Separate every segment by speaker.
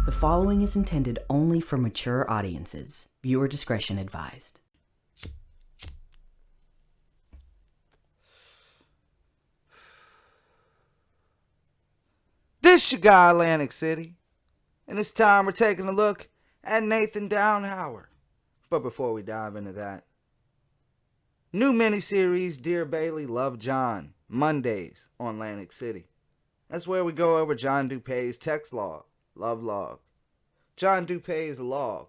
Speaker 1: The following is intended only for mature audiences. Viewer discretion advised.
Speaker 2: This your guy, Atlantic City, and this time we're taking a look at Nathan Downhour. But before we dive into that, new miniseries, Dear Bailey, Love John, Mondays on LanticCity. That's where we go over John Dupay's text log, love log. John Dupay's log.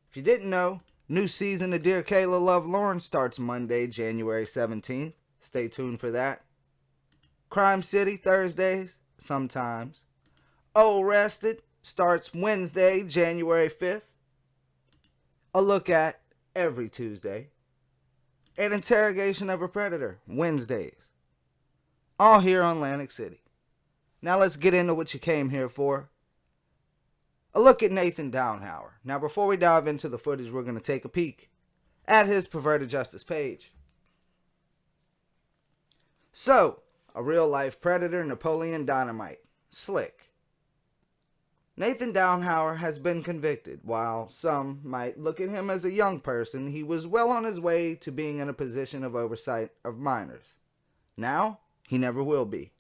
Speaker 2: If you didn't know, new season of Dear Kayla, Love Lauren starts Monday, January 17th. Stay tuned for that. CrimeCity Thursdays, sometimes. Oh, Rested starts Wednesday, January 5th. A look at every Tuesday. And Interrogation of a Predator, Wednesdays. All here on LanticCity. Now let's get into what you came here for. A look at Nathan Downhour. Now before we dive into the footage, we're going to take a peek at his Perverted Justice page. So, a real-life predator, Napoleon Dynamite. Slick. Nathan Downhour has been convicted. While some might look at him as a young person, he was well on his way to being in a position of oversight of minors. Now, he never will be.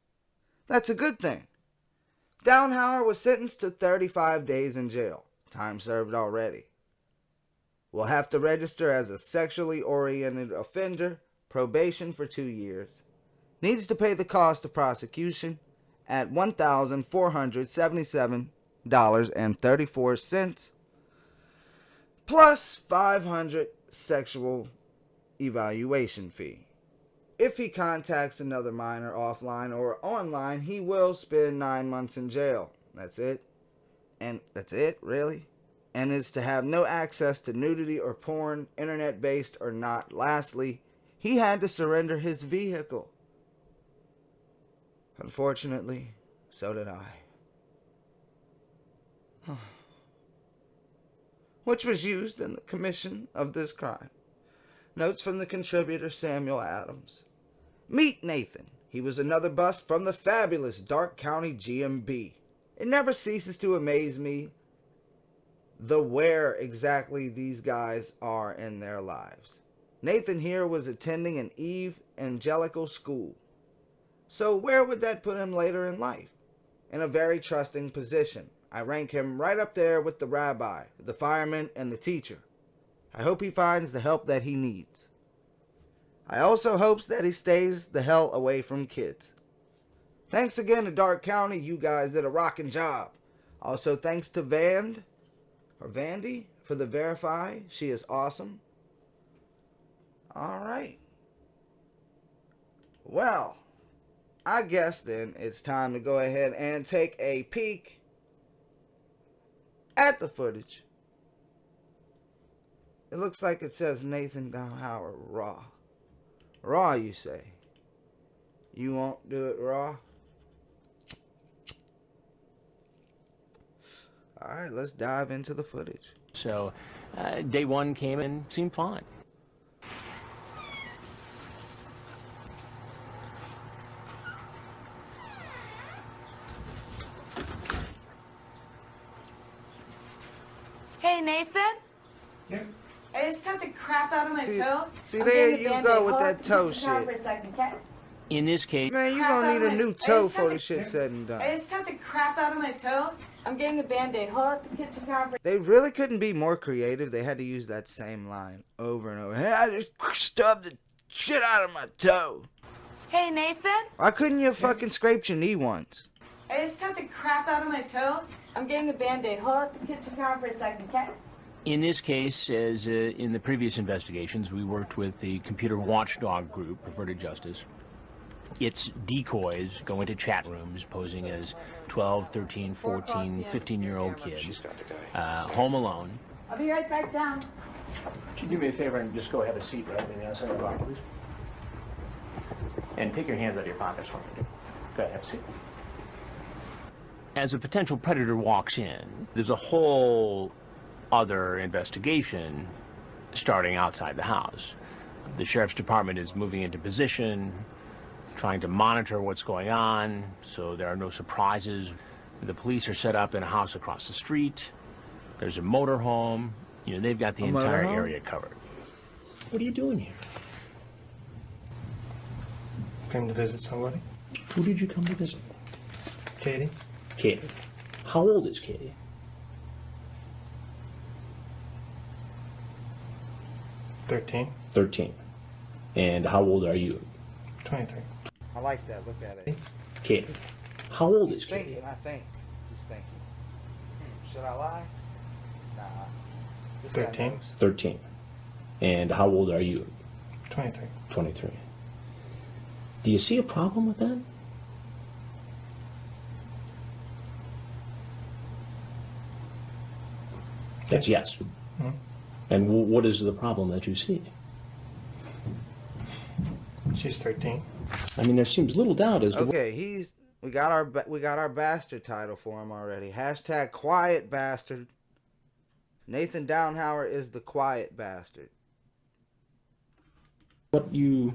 Speaker 2: That's a good thing. Downhour was sentenced to 35 days in jail. Time served already. Will have to register as a sexually oriented offender, probation for 2 years. Needs to pay the cost of prosecution at $1,477.34 plus $500 sexual evaluation fee. If he contacts another minor offline or online, he will spend 9 months in jail. That's it. And that's it, really? And is to have no access to nudity or porn, internet-based or not. Lastly, he had to surrender his vehicle. Unfortunately, so did I. Which was used in the commission of this crime. Notes from the contributor Samuel Adams. Meet Nathan. He was another bust from the fabulous Dark County GMB. It never ceases to amaze me where exactly these guys are in their lives. Nathan here was attending an evangelical school. So where would that put him later in life? In a very trusting position. I rank him right up there with the rabbi, the fireman, and the teacher. I hope he finds the help that he needs. I also hopes that he stays the hell away from kids. Thanks again to Dark County. You guys did a rocking job. Also thanks to Vandy for the verify. She is awesome. Alright. Well, I guess then it's time to go ahead and take a peek at the footage. It looks like it says Nathan Downhour raw. Raw, you say? You won't do it raw? Alright, let's dive into the footage.
Speaker 3: So, day one came and seemed fine.
Speaker 4: Hey, Nathan?
Speaker 5: Yeah.
Speaker 4: I just cut the crap out of my toe.
Speaker 2: See, there you go with that toe shit.
Speaker 4: For a second, okay?
Speaker 3: In this case,
Speaker 2: Man, you gonna need a new toe before the shit said and done.
Speaker 4: I just cut the crap out of my toe. I'm getting a Band-Aid. Hold up the kitchen counter.
Speaker 2: They really couldn't be more creative. They had to use that same line over and over. Hey, I just stubbed the shit out of my toe.
Speaker 4: Hey, Nathan?
Speaker 2: Why couldn't you fucking scrape your knee once?
Speaker 4: I just cut the crap out of my toe. I'm getting a Band-Aid. Hold up the kitchen counter for a second, okay?
Speaker 3: in this case, as in the previous investigations, we worked with the computer watchdog group, Perverted Justice. Its decoys go into chat rooms posing as 12, 13, 14, 15-year-old kids, home alone.
Speaker 4: I'll be right back down.
Speaker 3: Could you do me a favor and just go have a seat right on the other side of the bar, please? And take your hands out of your pockets for me. Go ahead, have a seat. As a potential predator walks in, there's a whole other investigation starting outside the house. The sheriff's department is moving into position, trying to monitor what's going on, so there are no surprises. The police are set up in a house across the street. There's a motorhome. You know, they've got the entire area covered. What are you doing here?
Speaker 5: Came to visit somebody.
Speaker 3: Who did you come to visit?
Speaker 5: Katie.
Speaker 3: Katie. How old is Katie?
Speaker 5: 13.
Speaker 3: 13. And how old are you?
Speaker 5: 23.
Speaker 2: I like that. Look at it.
Speaker 3: Katie. How old
Speaker 2: He's
Speaker 3: is Katie?
Speaker 2: thinking, I think. He's thinking. Should I lie? Nah. This guy
Speaker 5: 13.
Speaker 2: knows.
Speaker 3: 13. And how old are you?
Speaker 5: 23.
Speaker 3: 23. Do you see a problem with that? That's yes.
Speaker 5: Mhm.
Speaker 3: And what is the problem that you see?
Speaker 5: She's 13.
Speaker 3: I mean, there seems little doubt as to
Speaker 2: Okay, we got our bastard title for him already. Hashtag quiet bastard. Nathan Downhour is the quiet bastard.
Speaker 3: what you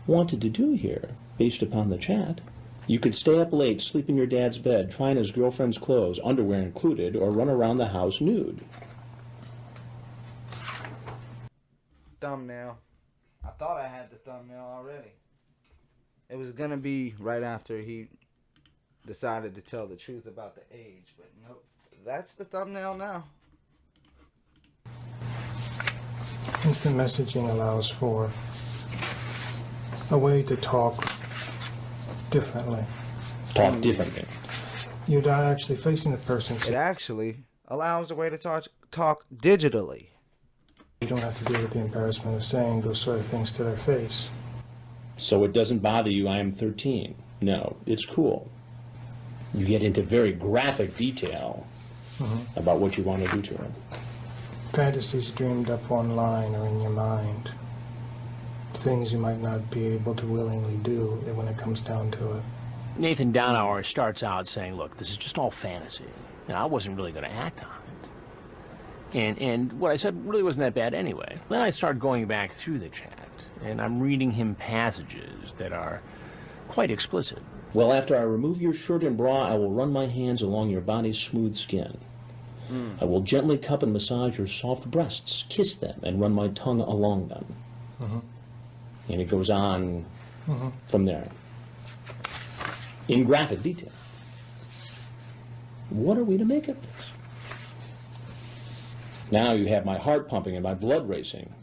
Speaker 3: wanted to do here, based upon the chat. You could stay up late, sleep in your dad's bed, try on his girlfriend's clothes, underwear included, or run around the house nude.
Speaker 2: Thumbnail. I thought I had the thumbnail already. It was gonna be right after he decided to tell the truth about the age, but nope. That's the thumbnail now.
Speaker 5: Instant messaging allows for a way to talk differently.
Speaker 3: Talk differently.
Speaker 5: You're not actually facing the person.
Speaker 2: It actually allows a way to talk digitally.
Speaker 5: You don't have to deal with the embarrassment of saying those sort of things to their face.
Speaker 3: So it doesn't bother you I am 13. No, it's cool. You get into very graphic detail about what you want to do to her.
Speaker 5: Fantasies dreamed up online or in your mind. Things you might not be able to willingly do when it comes down to it.
Speaker 3: Nathan Downhour starts out saying, look, this is just all fantasy, and I wasn't really going to act on it. And what I said really wasn't that bad anyway. Then I start going back through the chat, and I'm reading him passages that are quite explicit. Well, after I remove your shirt and bra, I will run my hands along your body's smooth skin. I will gently cup and massage your soft breasts, kiss them, and run my tongue along them. And it goes on from there, in graphic detail. What are we to make of this? Now you have my heart pumping and my blood racing.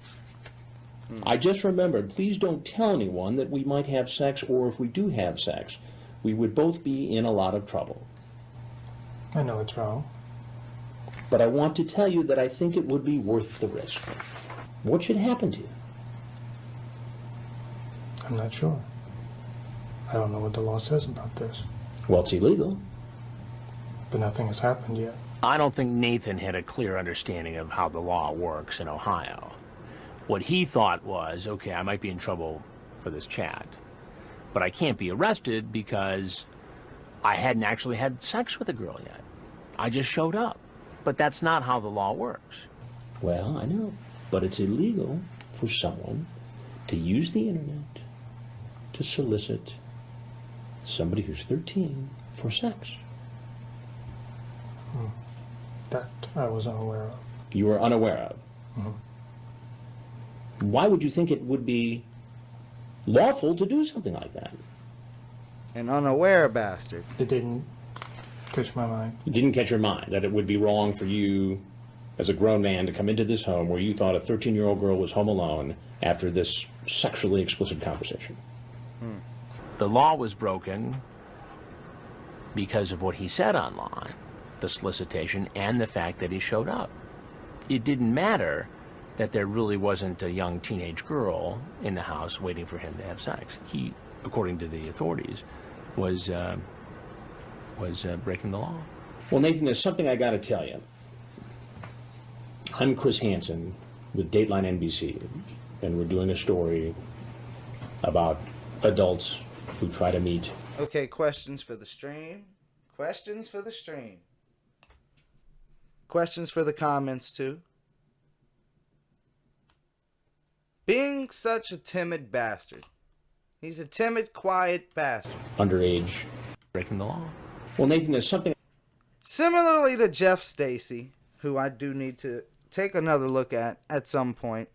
Speaker 3: I just remembered, please don't tell anyone that we might have sex, or if we do have sex, we would both be in a lot of trouble.
Speaker 5: I know it's wrong.
Speaker 3: But I want to tell you that I think it would be worth the risk. What should happen to you?
Speaker 5: I'm not sure. I don't know what the law says about this.
Speaker 3: Well, it's illegal.
Speaker 5: But nothing has happened yet.
Speaker 3: I don't think Nathan had a clear understanding of how the law works in Ohio. What he thought was, okay, I might be in trouble for this chat, but I can't be arrested because I hadn't actually had sex with a girl yet. I just showed up. But that's not how the law works. Well, I know, but it's illegal for someone to use the internet to solicit somebody who's 13 for sex.
Speaker 5: That I was unaware of.
Speaker 3: You were unaware of. Why would you think it would be lawful to do something like that?
Speaker 2: An unaware bastard.
Speaker 5: It didn't catch my mind.
Speaker 3: It didn't catch your mind that it would be wrong for you as a grown man to come into this home where you thought a 13-year-old girl was home alone after this sexually explicit conversation. The law was broken because of what he said online, the solicitation, and the fact that he showed up. It didn't matter that there really wasn't a young teenage girl in the house waiting for him to have sex. He, according to the authorities, was breaking the law. Well, Nathan, there's something I got to tell you. I'm Chris Hansen with Dateline NBC, and we're doing a story about adults who try to meet.
Speaker 2: Okay, questions for the stream. Questions for the stream. Questions for the comments, too. Being such a timid bastard. He's a timid, quiet bastard.
Speaker 3: Underage. Breaking the law. Well, Nathan, there's something.
Speaker 2: Similarly to Jeff Stacy, who I do need to take another look at some point.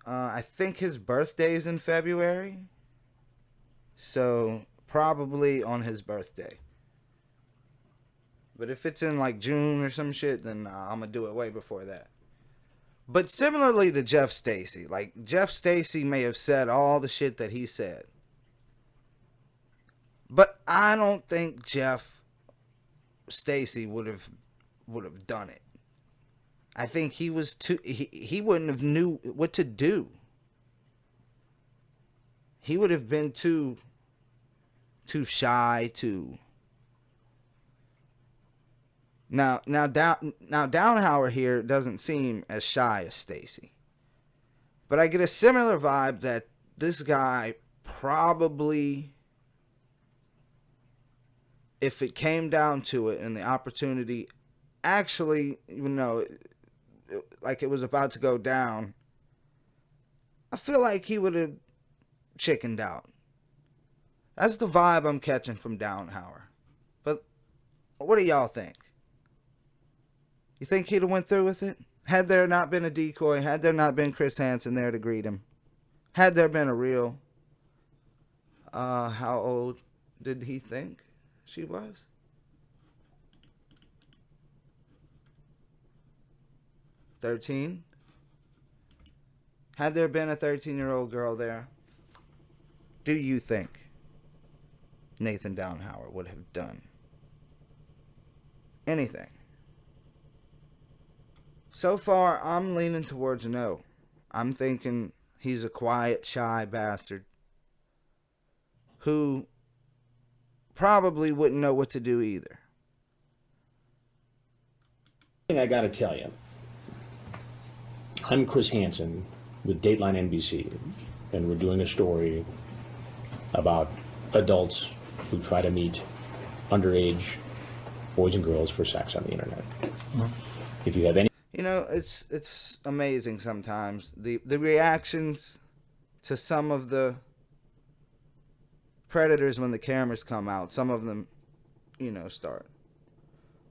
Speaker 2: I think his birthday is in February. So, probably on his birthday. But if it's in like June or some shit, then I'm going to do it way before that. But similarly to Jeff Stacy, like Jeff Stacy may have said all the shit that he said. But I don't think Jeff Stacy would have done it. I think he was too he wouldn't have knew what to do. He would have been too shy to. Now Downhour here doesn't seem as shy as Stacy. But I get a similar vibe that this guy probably, if it came down to it and the opportunity actually, like it was about to go down, I feel like he would have chickened out. That's the vibe I'm catching from Downhour. But what do y'all think? You think he'd have went through with it? Had there not been a decoy, had there not been Chris Hansen there to greet him, had there been a real, how old did he think she was? "13." Had there been a 13-year-old girl there, do you think Nathan Downhour would have done anything? So far, I'm leaning towards no. I'm thinking he's a quiet, shy bastard who probably wouldn't know what to do either.
Speaker 3: I gotta tell you, I'm Chris Hansen with Dateline NBC, and we're doing a story about adults who try to meet underage boys and girls for sex on the internet. If you have any...
Speaker 2: It's amazing sometimes. The reactions to some of the predators when the cameras come out. Some of them, start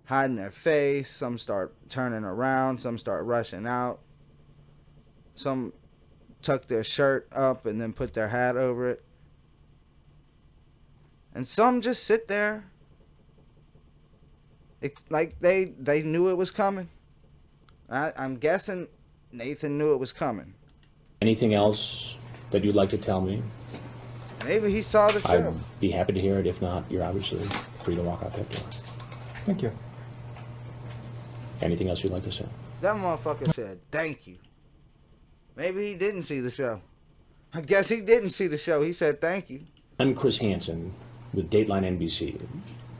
Speaker 2: hiding their face. Some start turning around. Some start rushing out. Some tuck their shirt up and then put their hat over it. And some just sit there like they knew it was coming. I'm guessing Nathan knew it was coming.
Speaker 3: Anything else that you'd like to tell me?
Speaker 2: Maybe he saw the show.
Speaker 3: I'd be happy to hear it. If not, you're obviously free to walk out that door.
Speaker 5: Thank you.
Speaker 3: Anything else you'd like to say?
Speaker 2: That motherfucker said, "Thank you." Maybe he didn't see the show. I guess he didn't see the show. He said, "Thank you."
Speaker 3: I'm Chris Hansen with Dateline NBC,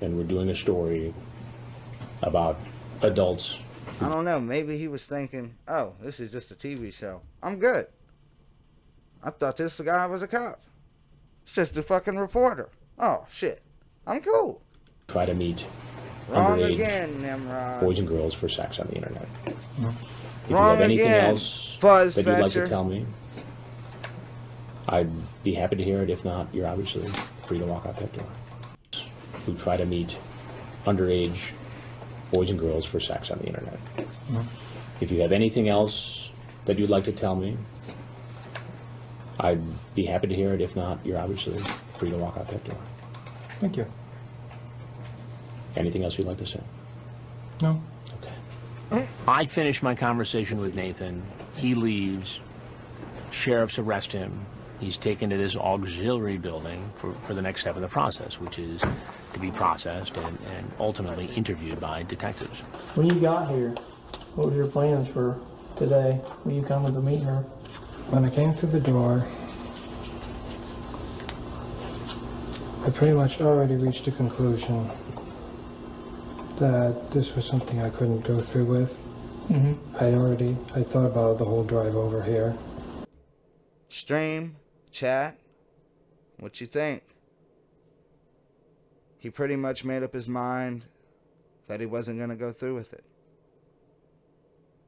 Speaker 3: and we're doing a story about adults.
Speaker 2: I don't know. Maybe he was thinking, "Oh, this is just a TV show. I'm good. I thought this guy was a cop. It's just a fucking reporter. Oh, shit. I'm cool."
Speaker 3: Try to meet
Speaker 2: Wrong
Speaker 3: underage
Speaker 2: again, Nimrod.
Speaker 3: boys and girls for sex on the internet. If you
Speaker 2: Wrong
Speaker 3: have anything
Speaker 2: again,
Speaker 3: else
Speaker 2: Fuzz
Speaker 3: that you'd like
Speaker 2: Fetcher.
Speaker 3: to tell me, I'd be happy to hear it. If not, you're obviously free to walk out that door. Who try to meet underage boys and girls for sex on the internet. If you have anything else that you'd like to tell me, I'd be happy to hear it. If not, you're obviously free to walk out that door.
Speaker 5: Thank you.
Speaker 3: Anything else you'd like to say?
Speaker 5: No.
Speaker 3: Okay. I finished my conversation with Nathan. He leaves. Sheriffs arrest him. He's taken to this auxiliary building for the next step in the process, which is to be processed and ultimately interviewed by detectives.
Speaker 6: When you got here, what was your plans for today? Were you coming to meet her?
Speaker 5: When I came through the door, I pretty much already reached a conclusion that this was something I couldn't go through with. I thought about the whole drive over here.
Speaker 2: Stream, chat, what you think? He pretty much made up his mind that he wasn't going to go through with it.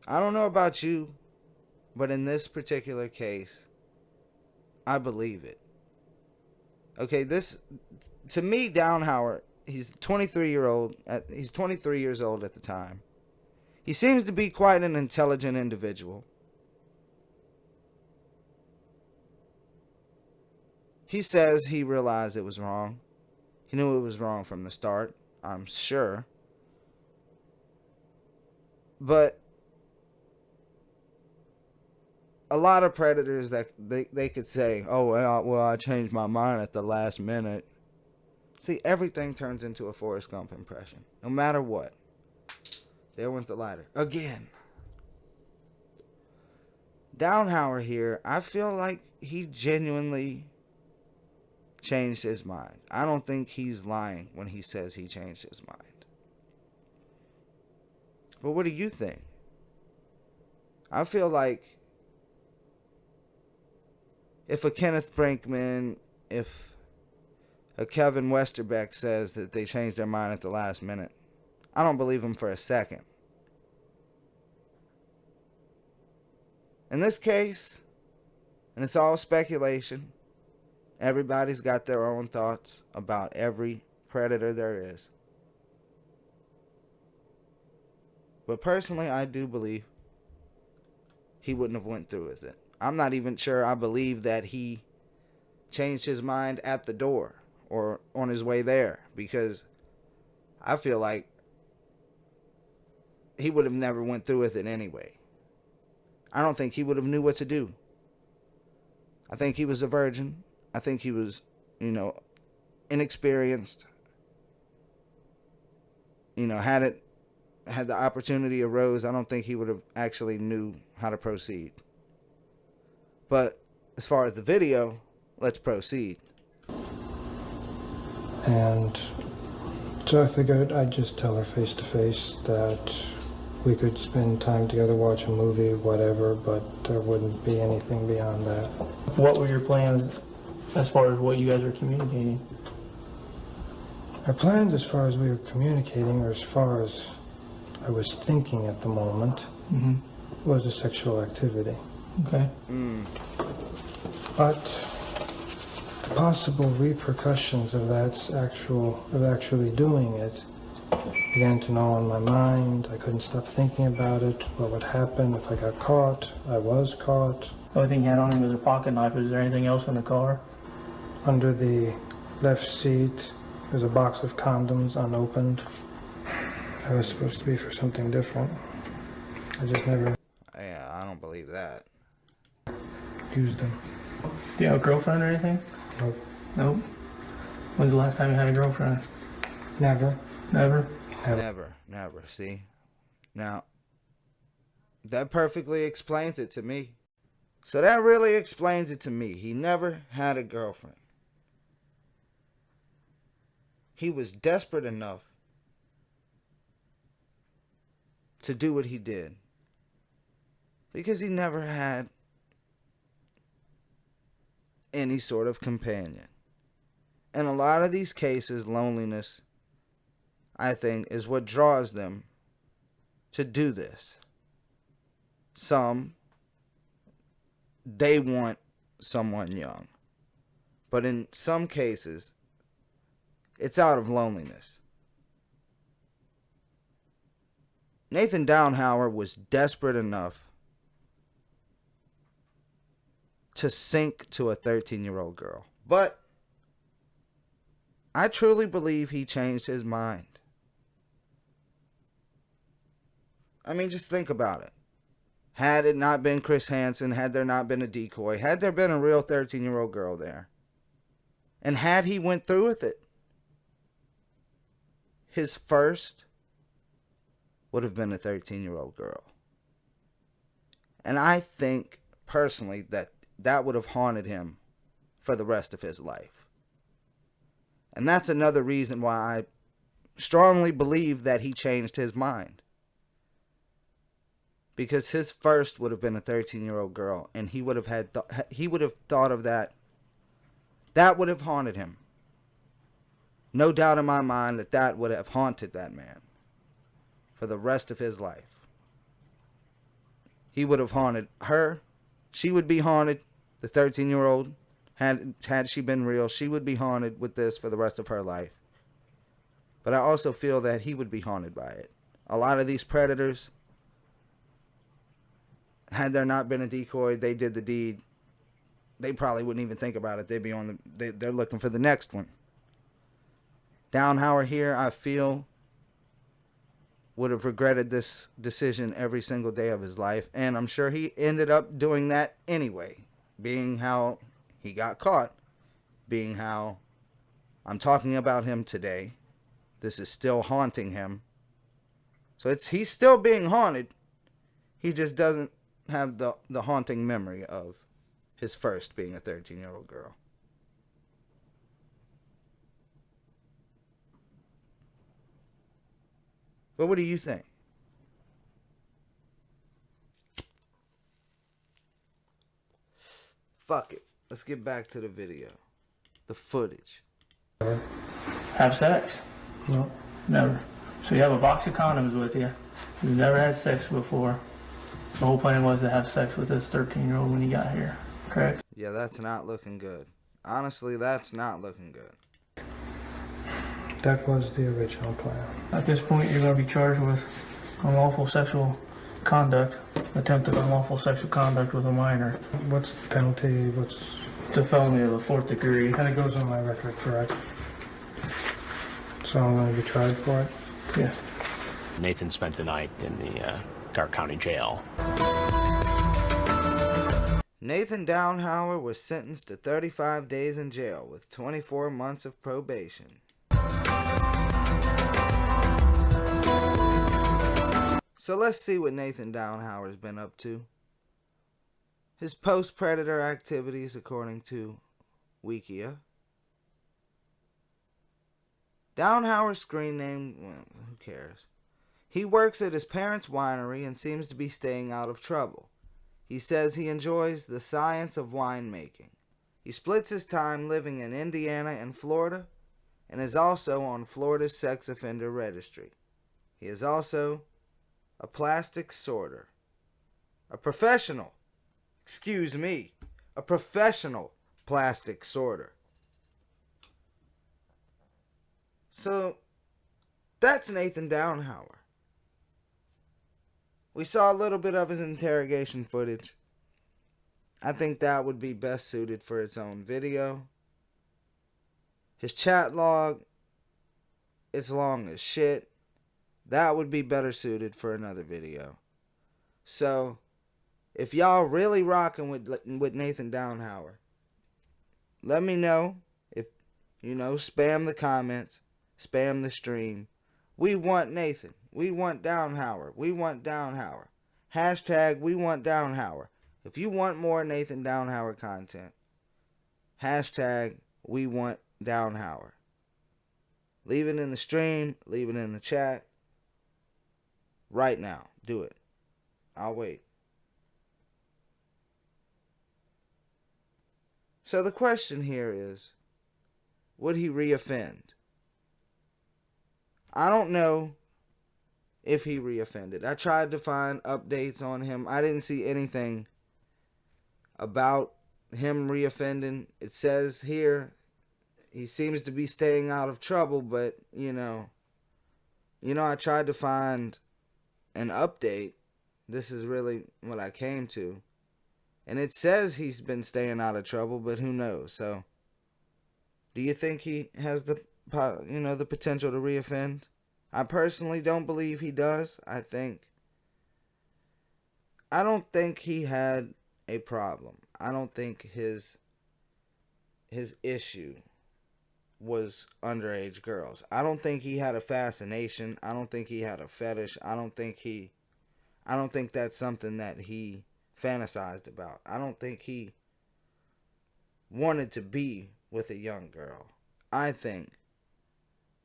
Speaker 2: I don't know about you, but in this particular case, I believe it. Okay, to me, Downhour He's 23-year-old. He's 23 years old at the time. He seems to be quite an intelligent individual. He says he realized it was wrong. He knew it was wrong from the start, I'm sure. But a lot of predators that they could say, oh, well, I changed my mind at the last minute. See, everything turns into a Forrest Gump impression. No matter what. There went the lighter. Again. Downhour here, I feel like he genuinely changed his mind. I don't think he's lying when he says he changed his mind. But what do you think? I feel like if a Kenneth Brinkman, if a Kevin Westerbeck says that they changed their mind at the last minute, I don't believe him for a second. In this case, and it's all speculation, everybody's got their own thoughts about every predator there is. But personally, I do believe he wouldn't have went through with it. I'm not even sure I believe that he changed his mind at the door or on his way there, because I feel like he would have never went through with it anyway. I don't think he would have knew what to do. I think he was a virgin. I think he was, inexperienced. Had the opportunity arose, I don't think he would have actually knew how to proceed. But as far as the video, let's proceed.
Speaker 5: And so I figured I'd just tell her face to face that we could spend time together, watch a movie, whatever, but there wouldn't be anything beyond that.
Speaker 6: What were your plans as far as what you guys were communicating?
Speaker 5: Our plans as far as we were communicating, or as far as I was thinking at the moment, was a sexual activity.
Speaker 6: Okay.
Speaker 5: But the possible repercussions of actually doing it began to gnaw on my mind. I couldn't stop thinking about it. What would happen if I got caught? I was caught.
Speaker 6: The only thing you had on him was a pocket knife. Is there anything else in the car?
Speaker 5: Under the left seat, there's a box of condoms unopened. That was supposed to be for something different. I just never
Speaker 2: Yeah, I don't believe that.
Speaker 5: used them.
Speaker 6: Do you have a girlfriend or anything?
Speaker 5: Nope.
Speaker 6: Nope. When's the last time you had a girlfriend?
Speaker 5: Never.
Speaker 6: Never?
Speaker 2: Never. See? Now, that perfectly explains it to me. So that really explains it to me. He never had a girlfriend. He was desperate enough to do what he did because he never had any sort of companion. In a lot of these cases, loneliness, I think, is what draws them to do this. Some, they want someone young. But in some cases, it's out of loneliness. Nathan Downhour was desperate enough to sink to a 13-year-old girl. But I truly believe he changed his mind. I mean, just think about it. Had it not been Chris Hansen, had there not been a decoy, had there been a real 13-year-old girl there, and had he went through with it, his first would have been a 13-year-old girl. And I think, personally, that would have haunted him for the rest of his life. And that's another reason why I strongly believe that he changed his mind. Because his first would have been a 13-year-old girl, and he would have thought of that. That would have haunted him. No doubt in my mind that would have haunted that man for the rest of his life. He would have haunted her. She would be haunted. The 13-year-old, had she been real, she would be haunted with this for the rest of her life. But I also feel that he would be haunted by it. A lot of these predators, had there not been a decoy, they did the deed. They probably wouldn't even think about it. They'd be on they're looking for the next one. Downhour here, I feel, would have regretted this decision every single day of his life. And I'm sure he ended up doing that anyway, being how he got caught, being how I'm talking about him today. This is still haunting him. So he's still being haunted. He just doesn't have the haunting memory of his first being a 13-year-old girl. But what do you think? Fuck it. Let's get back to the video. The footage.
Speaker 6: Have sex?
Speaker 5: No.
Speaker 6: Never. So you have a box of condoms with you. You've never had sex before. The whole plan was to have sex with this 13-year-old when you got here, correct?
Speaker 2: Yeah, that's not looking good. Honestly, that's not looking good.
Speaker 5: That was the original plan.
Speaker 6: At this point, you're going to be charged with unlawful sexual conduct, attempted unlawful sexual conduct with a minor.
Speaker 5: What's the penalty?
Speaker 6: It's a felony of the 4th degree.
Speaker 5: And it goes on my record, correct? So I'm going to be tried for it?
Speaker 6: Yeah.
Speaker 3: Nathan spent the night in the Dark County Jail.
Speaker 2: Nathan Downhour was sentenced to 35 days in jail with 24 months of probation. So let's see what Nathan Downhour's been up to. His post-predator activities, according to Wikia. Downhour's screen name, well, who cares? He works at his parents' winery and seems to be staying out of trouble. He says he enjoys the science of winemaking. He splits his time living in Indiana and Florida and is also on Florida's sex offender registry. He is also a plastic sorter. A professional plastic sorter. So, that's Nathan Downhour. We saw a little bit of his interrogation footage. I think that would be best suited for its own video. His chat log, it's long as shit. That would be better suited for another video. So, if y'all really rocking with Nathan Downhour, let me know. If, spam the comments, spam the stream. We want Nathan. We want Downhour. We want Downhour. Hashtag we want Downhour. If you want more Nathan Downhour content, hashtag we want Downhour. Leave it in the stream. Leave it in the chat. Right now. Do it. I'll wait. So the question here is, would he reoffend? I don't know if he reoffended. I tried to find updates on him. I didn't see anything about him reoffending. It says here he seems to be staying out of trouble, but I tried to find an update. This is really what I came to. And it says he's been staying out of trouble, but who knows? So, do you think he has the potential to reoffend? I personally don't believe he does. I don't think he had a problem. I don't think his issue was underage girls. I don't think he had a fascination. I don't think he had a fetish. I don't think that's something that he fantasized about. I don't think he wanted to be with a young girl. I think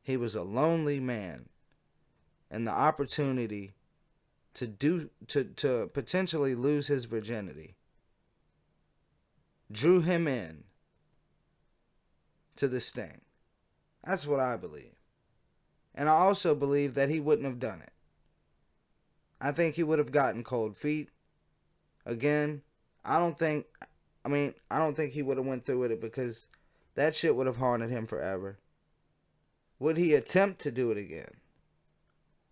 Speaker 2: he was a lonely man, and the opportunity to potentially lose his virginity drew him in to this thing. That's what I believe. And I also believe that he wouldn't have done it. I think he would have gotten cold feet. Again, I don't think he would have went through with it because that shit would have haunted him forever. Would he attempt to do it again?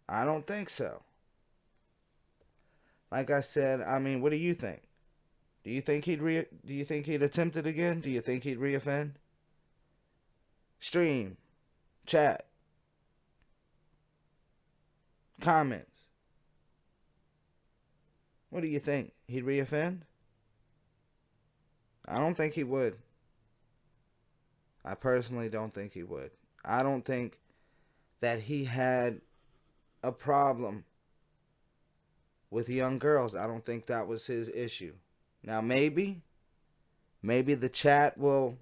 Speaker 2: I don't think so. Like I said, I mean, what do you think? Do you think he'd attempt it again? Do you think he'd reoffend? Stream, chat, comments. What do you think? He'd reoffend? I don't think he would. I personally don't think he would. I don't think that he had a problem with young girls. I don't think that was his issue. Now maybe the chat will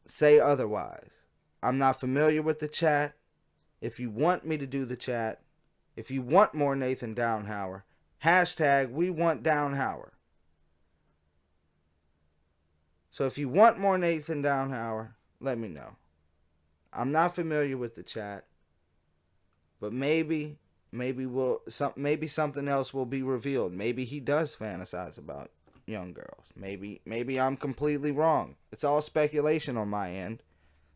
Speaker 2: say otherwise. I'm not familiar with the chat. If you want me to do the chat, if you want more Nathan Downhour, hashtag we want Downhour. So if you want more Nathan Downhour, let me know. I'm not familiar with the chat, but maybe something else will be revealed. Maybe he does fantasize about young girls. Maybe I'm completely wrong. It's all speculation on my end.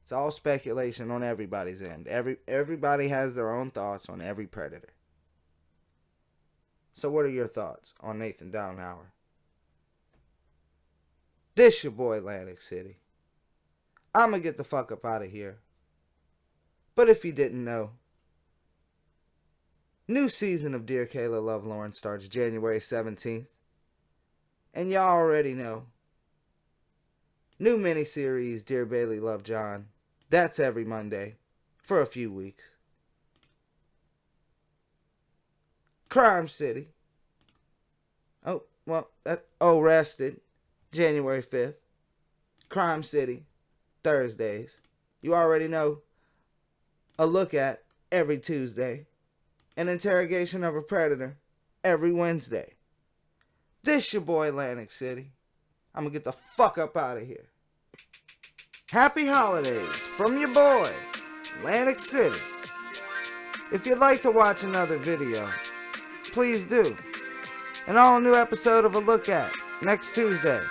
Speaker 2: It's all speculation on everybody's end. Everybody has their own thoughts on every predator. So what are your thoughts on Nathan Downhour? This your boy Lantic City. I'ma get the fuck up out of here. But if you didn't know, new season of Dear Kayla Love Lauren starts January 17th. And y'all already know. New miniseries Dear Bailey Love John. That's every Monday for a few weeks. CrimeCity. Arrested. January 5th. CrimeCity. Thursdays. You already know. A look at every Tuesday. An interrogation of a predator every Wednesday. This your boy Lantic City. I'm gonna get the fuck up out of here. Happy holidays from your boy Lantic City. If you'd like to watch another video, please do. An all new episode of A Look At next Tuesday.